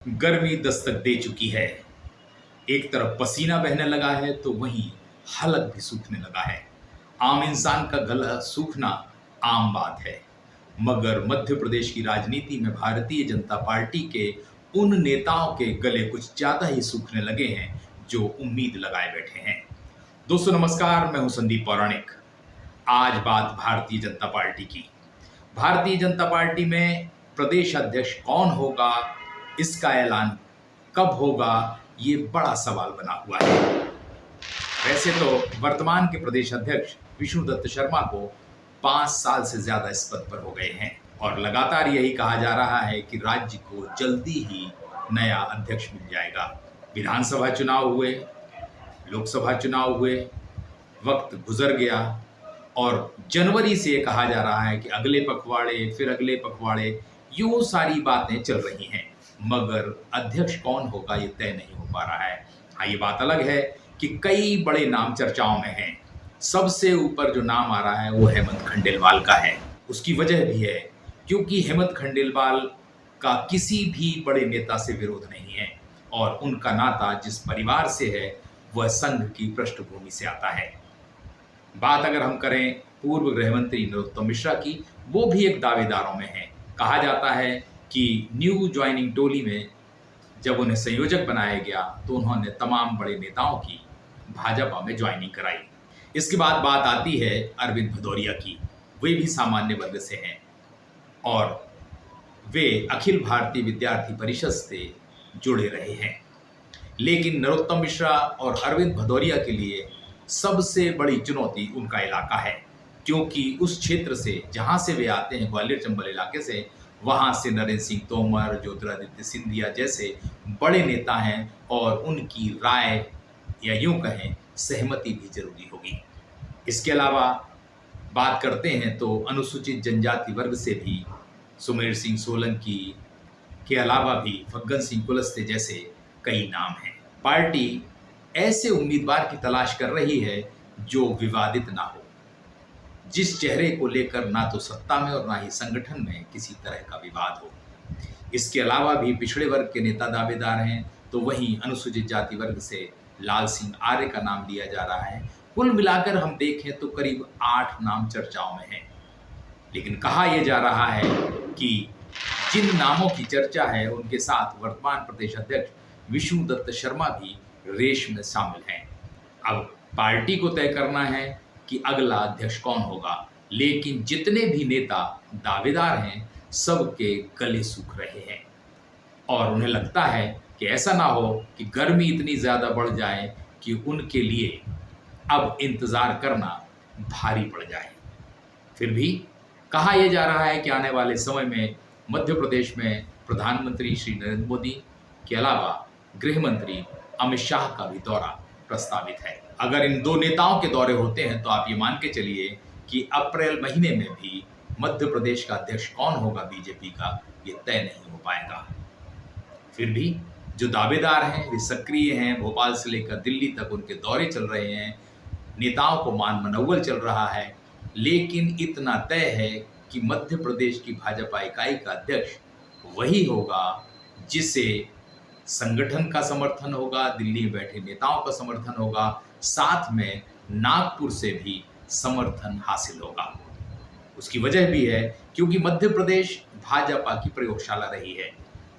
गर्मी दस्तक दे चुकी है। एक तरफ पसीना बहने लगा है तो वहीं हलक भी सूखने लगा है। आम इंसान का गला सूखना आम बात है, मगर मध्य प्रदेश की राजनीति में भारतीय जनता पार्टी के उन नेताओं के गले कुछ ज्यादा ही सूखने लगे हैं जो उम्मीद लगाए बैठे हैं। दोस्तों नमस्कार, मैं हूं संदीप पौराणिक। आज बात भारतीय जनता पार्टी की। भारतीय जनता पार्टी में प्रदेश अध्यक्ष कौन होगा, इसका ऐलान कब होगा, ये बड़ा सवाल बना हुआ है। वैसे तो वर्तमान के प्रदेश अध्यक्ष विष्णुदत्त शर्मा को 5 साल से ज्यादा इस पद पर हो गए हैं और लगातार यही कहा जा रहा है कि राज्य को जल्दी ही नया अध्यक्ष मिल जाएगा। विधानसभा चुनाव हुए, लोकसभा चुनाव हुए, वक्त गुजर गया और जनवरी से ये कहा जा रहा है कि अगले पखवाड़े, फिर अगले पखवाड़े, यूं सारी बातें चल रही हैं, मगर अध्यक्ष कौन होगा ये तय नहीं हो पा रहा है। हाँ, ये बात अलग है कि कई बड़े नाम चर्चाओं में हैं। सबसे ऊपर जो नाम आ रहा है वो हेमंत खंडेलवाल का है। उसकी वजह भी है क्योंकि हेमंत खंडेलवाल का किसी भी बड़े नेता से विरोध नहीं है और उनका नाता जिस परिवार से है वह संघ की पृष्ठभूमि से आता है। बात अगर हम करें पूर्व गृह मंत्री नरोत्तम मिश्रा की, वो भी एक दावेदारों में है। कहा जाता है कि न्यू ज्वाइनिंग टोली में जब उन्हें संयोजक बनाया गया तो उन्होंने तमाम बड़े नेताओं की भाजपा में ज्वाइनिंग कराई। इसके बाद बात आती है अरविंद भदौरिया की। वे भी सामान्य वर्ग से हैं और वे अखिल भारतीय विद्यार्थी परिषद से जुड़े रहे हैं। लेकिन नरोत्तम मिश्रा और अरविंद भदौरिया के लिए सबसे बड़ी चुनौती उनका इलाका है, क्योंकि उस क्षेत्र से जहां से वे आते हैं, ग्वालियर चंबल इलाके से, वहां से नरेंद्र सिंह तोमर, ज्योतिरादित्य सिंधिया जैसे बड़े नेता हैं और उनकी राय या यूं कहें सहमति भी जरूरी होगी। इसके अलावा बात करते हैं तो अनुसूचित जनजाति वर्ग से भी सुमेर सिंह सोलंकी के अलावा भी फग्गन सिंह कुलस्ते जैसे कई नाम हैं। पार्टी ऐसे उम्मीदवार की तलाश कर रही है जो विवादित ना हो, जिस चेहरे को लेकर ना तो सत्ता में और ना ही संगठन में किसी तरह का विवाद हो। इसके अलावा भी पिछड़े वर्ग के नेता दावेदार हैं, तो वहीं अनुसूचित जाति वर्ग से लाल सिंह आर्य का नाम लिया जा रहा है। कुल मिलाकर हम देखें तो करीब 8 नाम चर्चाओं में हैं। लेकिन कहा यह जा रहा है कि जिन नामों की चर्चा है उनके साथ वर्तमान प्रदेश अध्यक्ष विष्णुदत्त शर्मा भी रेस में शामिल हैं। अब पार्टी को तय करना है कि अगला अध्यक्ष कौन होगा, लेकिन जितने भी नेता दावेदार हैं सबके गले सूख रहे हैं और उन्हें लगता है कि ऐसा ना हो कि गर्मी इतनी ज़्यादा बढ़ जाए कि उनके लिए अब इंतज़ार करना भारी पड़ जाए। फिर भी कहा यह जा रहा है कि आने वाले समय में मध्य प्रदेश में प्रधानमंत्री श्री नरेंद्र मोदी के अलावा गृह मंत्री अमित शाह का भी दौरा प्रस्तावित है। अगर इन 2 नेताओं के दौरे होते हैं तो आप ये मान के चलिए कि अप्रैल महीने में भी मध्य प्रदेश का अध्यक्ष कौन होगा बीजेपी का, ये तय नहीं हो पाएगा। फिर भी जो दावेदार हैं वे सक्रिय हैं। भोपाल से लेकर दिल्ली तक उनके दौरे चल रहे हैं, नेताओं को मान मनौवल चल रहा है। लेकिन इतना तय है कि मध्य प्रदेश की भाजपा इकाई का अध्यक्ष वही होगा जिसे संगठन का समर्थन होगा, दिल्ली में बैठे नेताओं का समर्थन होगा, साथ में नागपुर से भी समर्थन हासिल होगा। उसकी वजह भी है क्योंकि मध्य प्रदेश भाजपा की प्रयोगशाला रही है।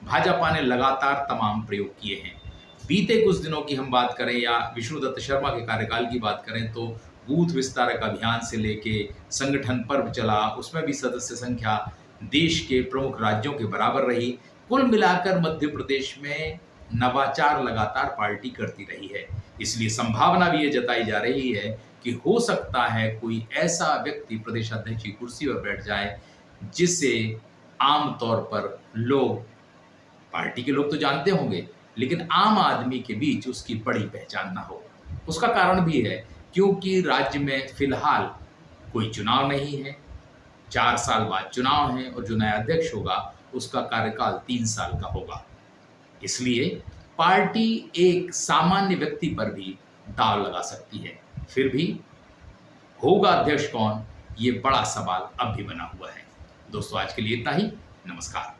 भाजपा ने लगातार तमाम प्रयोग किए हैं। बीते कुछ दिनों की हम बात करें या विष्णुदत्त शर्मा के कार्यकाल की बात करें तो बूथ विस्तारक अभियान से लेके संगठन पर्व चला, उसमें भी सदस्य संख्या देश के प्रमुख राज्यों के बराबर रही। कुल मिलाकर मध्य प्रदेश में नवाचार लगातार पार्टी करती रही है। इसलिए संभावना भी ये जताई जा रही है कि हो सकता है कोई ऐसा व्यक्ति प्रदेश अध्यक्ष की कुर्सी पर बैठ जाए जिसे आमतौर पर लोग, पार्टी के लोग तो जानते होंगे, लेकिन आम आदमी के बीच उसकी बड़ी पहचान ना हो। उसका कारण भी है क्योंकि राज्य में फिलहाल कोई चुनाव नहीं है, 4 साल बाद चुनाव है और जो नया अध्यक्ष होगा उसका कार्यकाल 3 साल का होगा। इसलिए पार्टी एक सामान्य व्यक्ति पर भी दांव लगा सकती है। फिर भी होगा अध्यक्ष कौन, ये बड़ा सवाल अब भी बना हुआ है। दोस्तों आज के लिए इतना ही। नमस्कार।